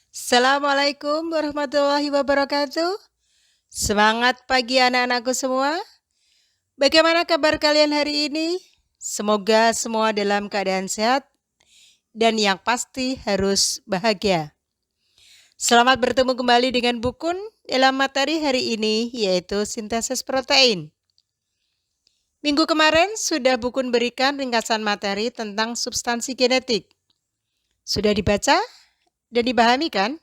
Assalamualaikum warahmatullahi wabarakatuh. Semangat pagi anak-anakku semua. Bagaimana kabar kalian hari ini? Semoga semua dalam keadaan sehat dan yang pasti harus bahagia. Selamat bertemu kembali dengan Bukun dalam materi hari ini, yaitu sintesis protein. Minggu kemarin sudah Bukun berikan ringkasan materi tentang substansi genetik. Sudah dibaca dan dipahami kan?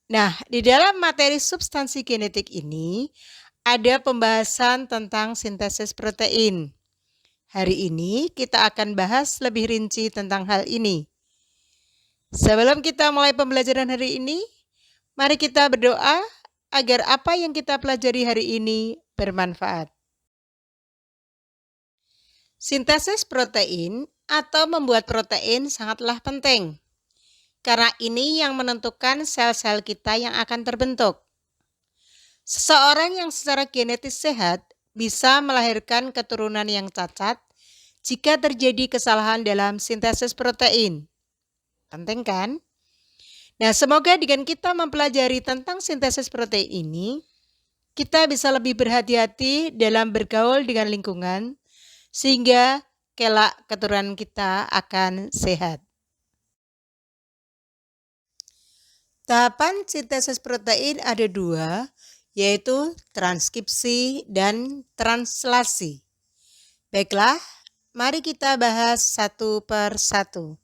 Nah, di dalam materi substansi genetik ini ada pembahasan tentang sintesis protein. Hari ini kita akan bahas lebih rinci tentang hal ini. Sebelum kita mulai pembelajaran hari ini, mari kita berdoa agar apa yang kita pelajari hari ini bermanfaat. Sintesis protein atau membuat protein sangatlah penting, karena ini yang menentukan sel-sel kita yang akan terbentuk. Seseorang yang secara genetis sehat bisa melahirkan keturunan yang cacat jika terjadi kesalahan dalam sintesis protein. Penting kan? Nah, semoga dengan kita mempelajari tentang sintesis protein ini, kita bisa lebih berhati-hati dalam bergaul dengan lingkungan, sehingga kelak keturunan kita akan sehat. Tahapan sintesis protein ada dua, yaitu transkripsi dan translasi. Baiklah, mari kita bahas satu per satu.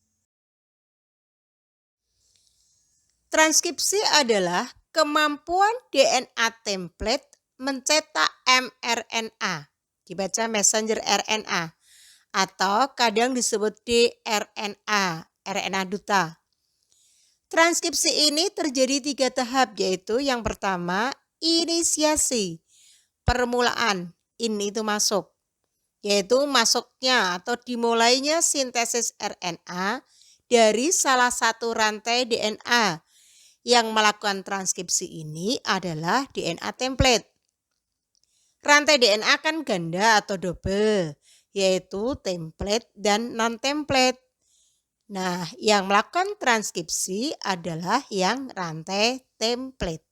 Transkripsi adalah kemampuan DNA template mencetak mRNA, dibaca messenger RNA, atau kadang disebut dRNA, RNA duta. Transkripsi ini terjadi 3 tahap, yaitu yang pertama inisiasi, permulaan, ini itu masuk, yaitu masuknya atau dimulainya sintesis RNA dari salah satu rantai DNA. Yang melakukan transkripsi ini adalah DNA template. Rantai DNA kan ganda atau double, yaitu template dan non-template. Nah, yang melakukan transkripsi adalah yang rantai template.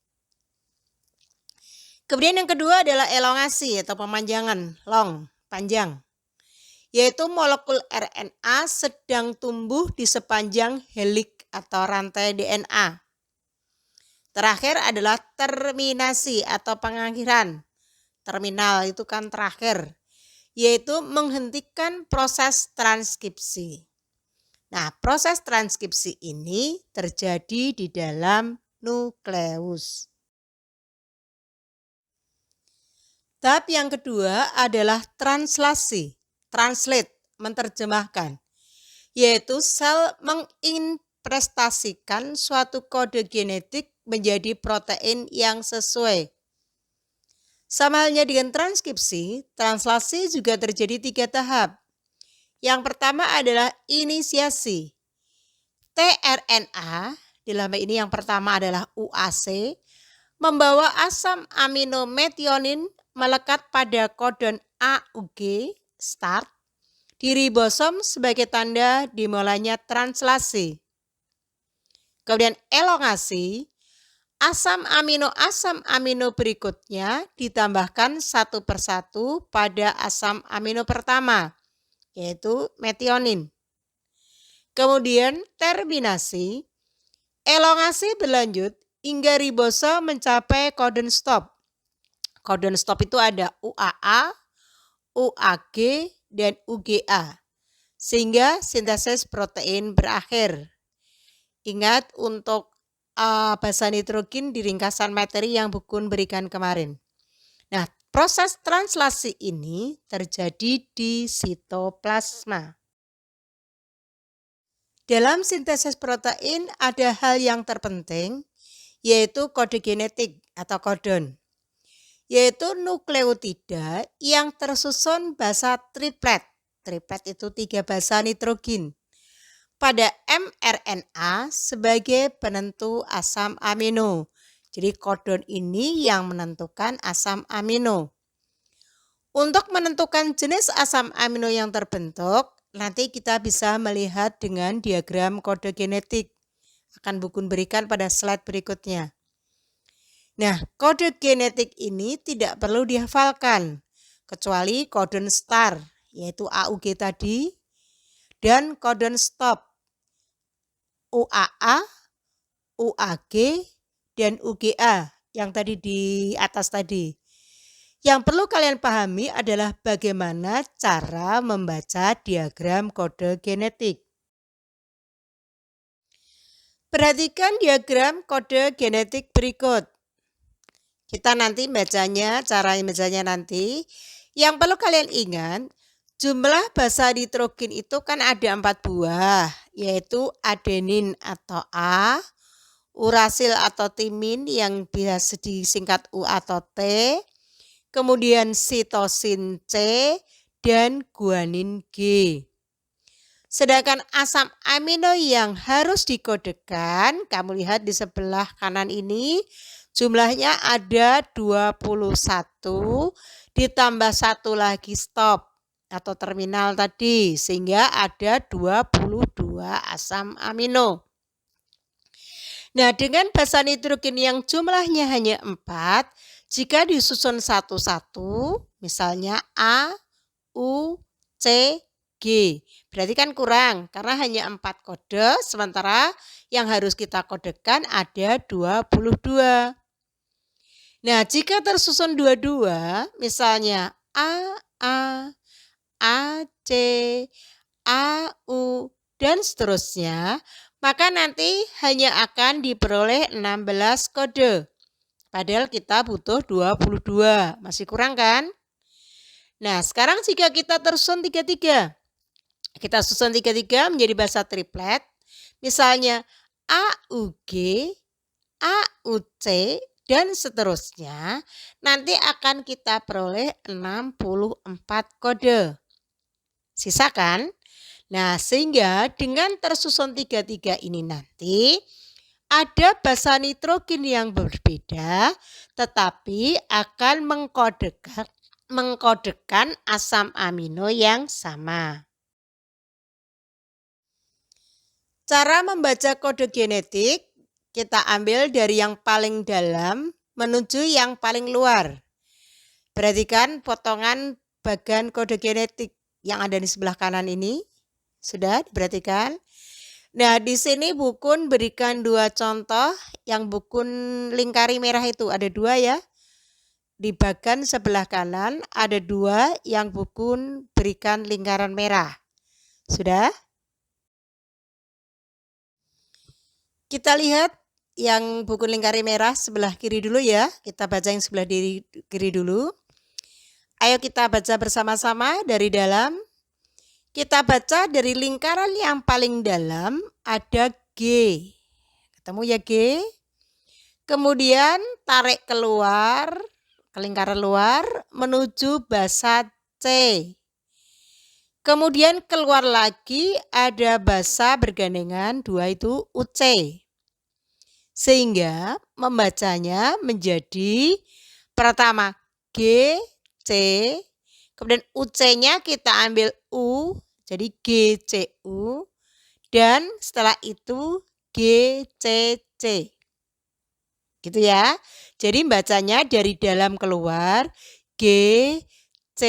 Kemudian yang kedua adalah elongasi atau pemanjangan, long, panjang, yaitu molekul RNA sedang tumbuh di sepanjang heliks atau rantai DNA. Terakhir adalah terminasi atau pengakhiran. Terminal itu kan terakhir, yaitu menghentikan proses transkripsi. Nah, proses transkripsi ini terjadi di dalam nukleus. Tahap yang kedua adalah translasi, translate, menerjemahkan, yaitu sel menginvestasikan suatu kode genetik menjadi protein yang sesuai. Sama halnya dengan transkripsi, translasi juga terjadi 3 tahap. Yang pertama adalah inisiasi. tRNA, dalam ini yang pertama adalah UAC, membawa asam amino metionin melekat pada kodon AUG, start, di ribosom sebagai tanda dimulainya translasi. Kemudian elongasi, asam amino berikutnya ditambahkan satu persatu pada asam amino pertama, yaitu metionin. Kemudian terminasi, elongasi berlanjut hingga ribosom mencapai codon stop. Codon stop itu ada UAA, UAG, dan UGA, sehingga sintesis protein berakhir. Ingat untuk basa nitrogen di ringkasan materi yang Bukun berikan kemarin. Nah, proses translasi ini terjadi di sitoplasma. Dalam sintesis protein ada hal yang terpenting, yaitu kode genetik atau kodon, yaitu nukleotida yang tersusun basa triplet. Triplet itu 3 basa nitrogen pada mRNA sebagai penentu asam amino. Jadi kodon ini yang menentukan asam amino. Untuk menentukan jenis asam amino yang terbentuk, nanti kita bisa melihat dengan diagram kode genetik akan Bukun berikan pada slide berikutnya. Nah, kode genetik ini tidak perlu dihafalkan, kecuali codon star, yaitu AUG tadi, dan codon stop, UAA, UAG, dan UGA yang tadi di atas tadi. Yang perlu kalian pahami adalah bagaimana cara membaca diagram kode genetik. Perhatikan diagram kode genetik berikut. Kita nanti bacanya, cara bacanya nanti. Yang perlu kalian ingat, jumlah basa nitrogen itu kan ada 4 buah, yaitu adenin atau A, urasil atau timin yang biasa disingkat U atau T, kemudian sitosin C, dan guanin G. Sedangkan asam amino yang harus dikodekan, kamu lihat di sebelah kanan ini, jumlahnya ada 21 ditambah 1 lagi stop atau terminal tadi, sehingga ada 22 asam amino. Nah, dengan basa nitrogen yang jumlahnya hanya 4, jika disusun satu-satu, misalnya A, U, C, G, berarti kan kurang karena hanya 4 kode, sementara yang harus kita kodekan ada 22. Nah, jika tersusun 22, misalnya A, C, AU, dan seterusnya, maka nanti hanya akan diperoleh 16 kode. Padahal kita butuh 22, masih kurang kan? Nah, sekarang jika kita tersusun 33, kita susun 33 menjadi basa triplet, misalnya AUG, AUC, dan seterusnya, nanti akan kita peroleh 64 kode. Sisa kan? Nah, sehingga dengan tersusun 33 ini nanti ada basa nitrogen yang berbeda, tetapi akan mengkodekan asam amino yang sama. Cara membaca kode genetik, kita ambil dari yang paling dalam menuju yang paling luar. Perhatikan potongan bagan kode genetik yang ada di sebelah kanan ini. Sudah diperhatikan? Nah, di sini Bukun berikan 2 contoh. Yang Bukun lingkari merah itu ada 2 ya. Di bagan sebelah kanan ada 2 yang Bukun berikan lingkaran merah. Sudah? Kita lihat yang Bukun lingkari merah sebelah kiri dulu ya. Kita baca yang sebelah kiri dulu. Ayo kita baca bersama-sama dari dalam. Kita baca dari lingkaran yang paling dalam ada G. Ketemu ya G? Kemudian tarik keluar ke lingkaran luar menuju basa C. Kemudian keluar lagi ada basa bergandengan 2 itu UC. Sehingga membacanya menjadi pertama G, C, kemudian UC-nya kita ambil U, jadi GCU, dan setelah itu GCC. Gitu ya. Jadi bacanya dari dalam keluar, G, C,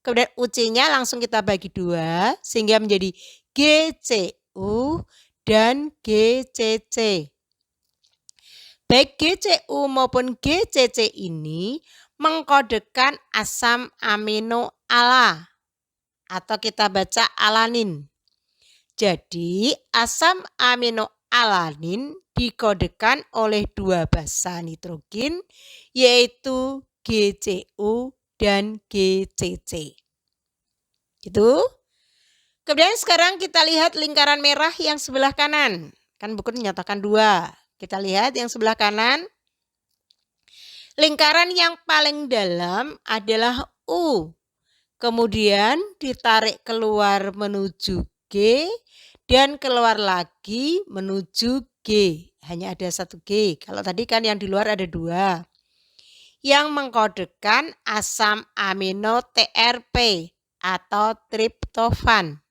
kemudian UC-nya langsung kita bagi 2, sehingga menjadi GCU dan GCC. Baik GCU maupun GCC ini mengkodekan asam amino ala atau kita baca alanin. Jadi asam amino alanin dikodekan oleh 2 basa nitrogen yaitu GCU dan GCC. Gitu. Kemudian sekarang kita lihat lingkaran merah yang sebelah kanan. Kan Bukun menyatakan 2. Kita lihat yang sebelah kanan. Lingkaran yang paling dalam adalah U. Kemudian ditarik keluar menuju G dan keluar lagi menuju G. Hanya ada 1 G. Kalau tadi kan yang di luar ada 2. Yang mengkodekan asam amino TRP atau triptofan.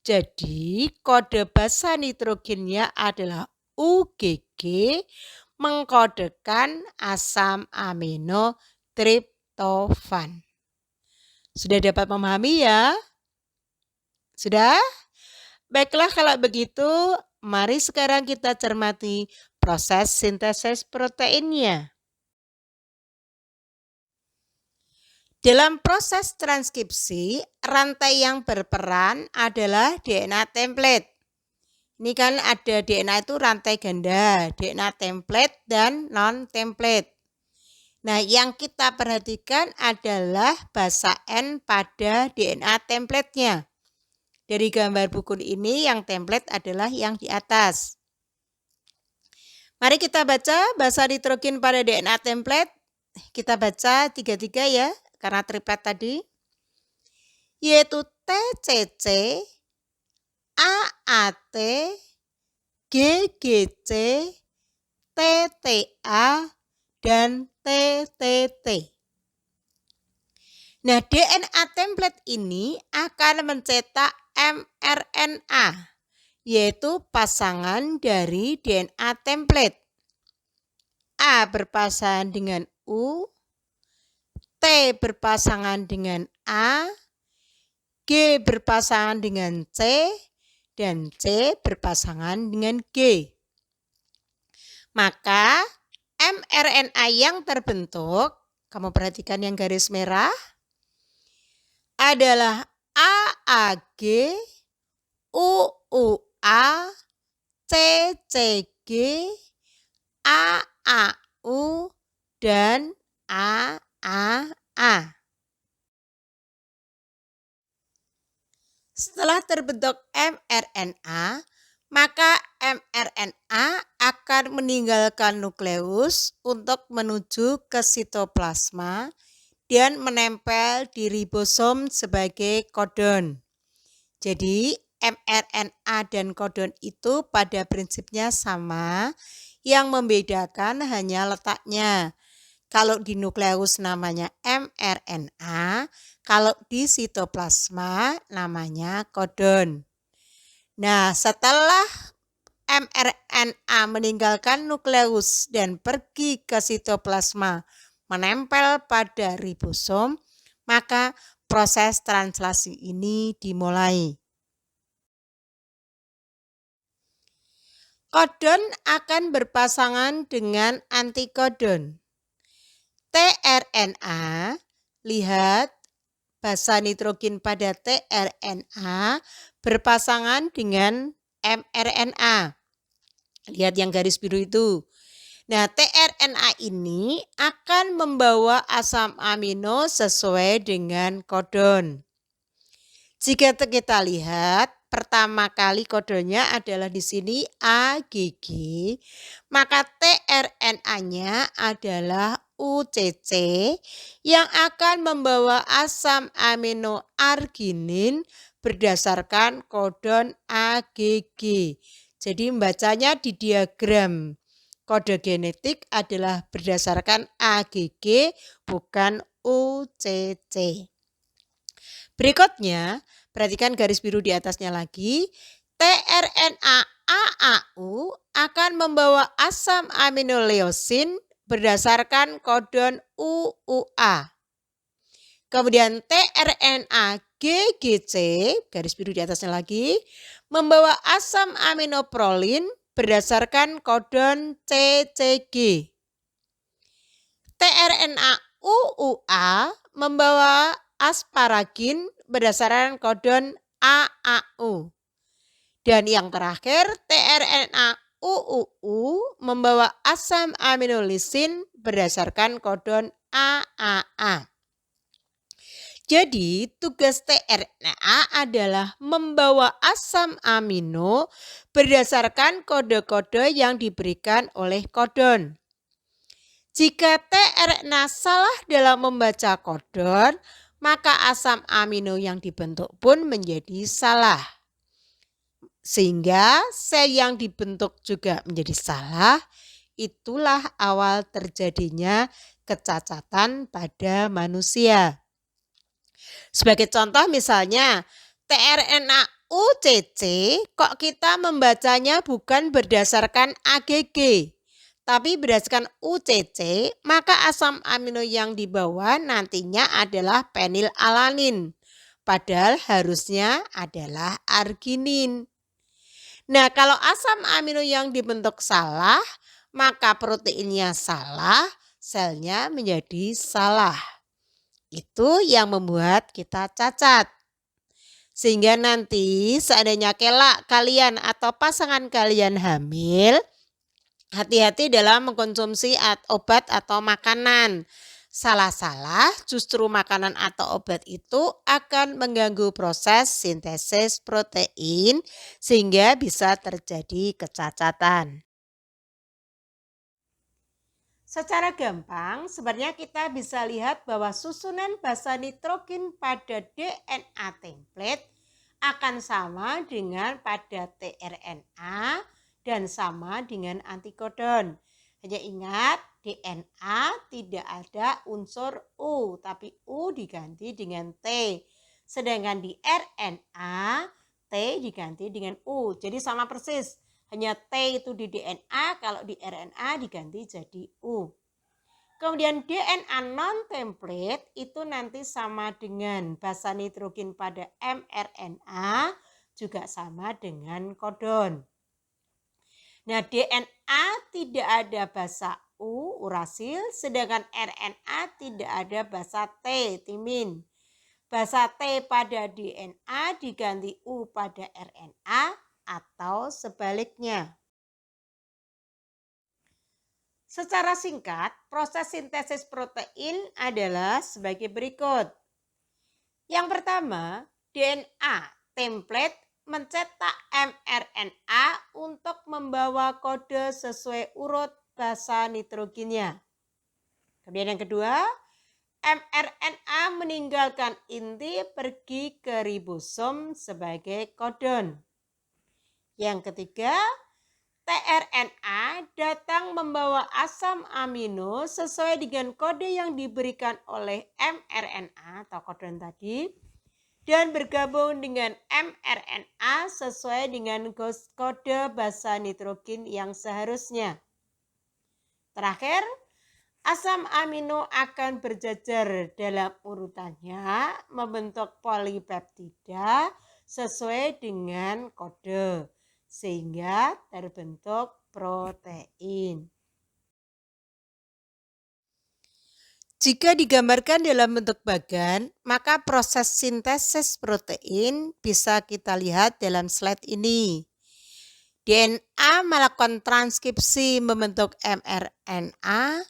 Jadi kode basa nitrogennya adalah UGG mengkodekan asam amino triptofan. Sudah dapat memahami ya? Sudah? Baiklah kalau begitu, mari sekarang kita cermati proses sintesis proteinnya. Dalam proses transkripsi, rantai yang berperan adalah DNA template. Ini kan ada DNA itu rantai ganda, DNA template dan non-template. Nah, yang kita perhatikan adalah basa N pada DNA template-nya. Dari gambar buku ini yang template adalah yang di atas. Mari kita baca basa nitrogen pada DNA template. Kita baca 3-3 ya, karena triplet tadi. Yaitu TCC, AAT, GGC, TTA, dan TTT. Nah, DNA template ini akan mencetak mRNA, yaitu pasangan dari DNA template. A berpasangan dengan U, T berpasangan dengan A, G berpasangan dengan C, dan C berpasangan dengan G. Maka mRNA yang terbentuk, kamu perhatikan yang garis merah, adalah AAG, UUA, CCG, AAU, dan AAA. Setelah terbentuk mRNA, maka mRNA akan meninggalkan nukleus untuk menuju ke sitoplasma dan menempel di ribosom sebagai kodon. Jadi mRNA dan kodon itu pada prinsipnya sama, yang membedakan hanya letaknya. Kalau di nukleus namanya mRNA, kalau di sitoplasma namanya kodon. Nah, setelah mRNA meninggalkan nukleus dan pergi ke sitoplasma menempel pada ribosom, maka proses translasi ini dimulai. Kodon akan berpasangan dengan antikodon. tRNA, lihat basa nitrogen pada tRNA berpasangan dengan mRNA. Lihat yang garis biru itu. Nah, tRNA ini akan membawa asam amino sesuai dengan kodon. Jika kita lihat, pertama kali kodonnya adalah di sini AGG, maka tRNA-nya adalah UCC yang akan membawa asam amino arginin berdasarkan kodon AGG. Jadi membacanya di diagram kode genetik adalah berdasarkan AGG bukan UCC. Berikutnya, perhatikan garis biru di atasnya lagi. tRNA AAU akan membawa asam amino leusin berdasarkan kodon UUA. Kemudian tRNA GGC, garis biru di atasnya lagi, membawa asam amino prolin berdasarkan kodon CCG. tRNA UUA membawa asparagin berdasarkan kodon AAU. Dan yang terakhir, tRNA UUU membawa asam amino lisin berdasarkan kodon AAA. Jadi, tugas tRNA adalah membawa asam amino berdasarkan kode-kode yang diberikan oleh kodon. Jika tRNA salah dalam membaca kodon, maka asam amino yang dibentuk pun menjadi salah. Sehingga sel yang dibentuk juga menjadi salah. Itulah awal terjadinya kecacatan pada manusia. Sebagai contoh misalnya, tRNA UCC kok kita membacanya bukan berdasarkan AGG, tapi berdasarkan UCC, maka asam amino yang di bawah nantinya adalah penilalanin. Padahal harusnya adalah arginin. Nah, kalau asam amino yang dibentuk salah, maka proteinnya salah, selnya menjadi salah. Itu yang membuat kita cacat. Sehingga nanti seandainya kelak kalian atau pasangan kalian hamil, hati-hati dalam mengkonsumsi obat atau makanan. Salah-salah justru makanan atau obat itu akan mengganggu proses sintesis protein sehingga bisa terjadi kecacatan. Secara gampang sebenarnya kita bisa lihat bahwa susunan basa nitrogen pada DNA template akan sama dengan pada tRNA dan sama dengan antikodon. Hanya ingat, DNA tidak ada unsur U, tapi U diganti dengan T. Sedangkan di RNA, T diganti dengan U. Jadi sama persis. Hanya T itu di DNA, kalau di RNA diganti jadi U. Kemudian DNA non-template itu nanti sama dengan basa nitrogen pada mRNA, juga sama dengan kodon. Nah, DNA tidak ada basa U, urasil, sedangkan RNA tidak ada basa T, timin. Basa T pada DNA diganti U pada RNA atau sebaliknya. Secara singkat, proses sintesis protein adalah sebagai berikut. Yang pertama, DNA template mencetak mRNA untuk membawa kode sesuai urut basa nitrogennya. Kemudian yang kedua, mRNA meninggalkan inti pergi ke ribosom sebagai kodon. Yang ketiga, tRNA datang membawa asam amino sesuai dengan kode yang diberikan oleh mRNA atau kodon tadi dan bergabung dengan mRNA sesuai dengan kode basa nitrogen yang seharusnya. Terakhir, asam amino akan berjajar dalam urutannya membentuk polipeptida sesuai dengan kode, sehingga terbentuk protein. Jika digambarkan dalam bentuk bagan, maka proses sintesis protein bisa kita lihat dalam slide ini. DNA melakukan transkripsi membentuk mRNA,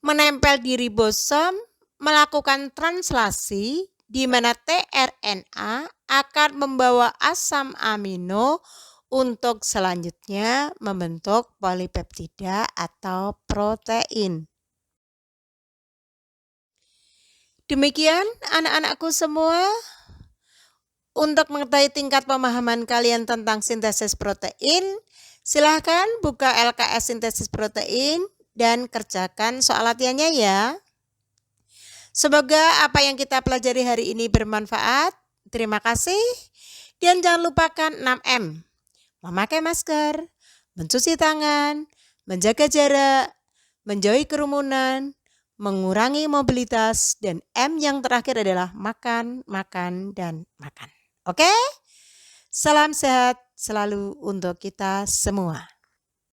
menempel di ribosom, melakukan translasi, di mana tRNA akan membawa asam amino untuk selanjutnya membentuk polipeptida atau protein. Demikian anak-anakku semua, untuk mengetahui tingkat pemahaman kalian tentang sintesis protein, silahkan buka LKS sintesis protein dan kerjakan soal latihannya ya. Semoga apa yang kita pelajari hari ini bermanfaat. Terima kasih. Dan jangan lupakan 6M. Memakai masker, mencuci tangan, menjaga jarak, menjauhi kerumunan, mengurangi mobilitas, dan M yang terakhir adalah makan, makan, dan makan. Oke? Salam sehat selalu untuk kita semua.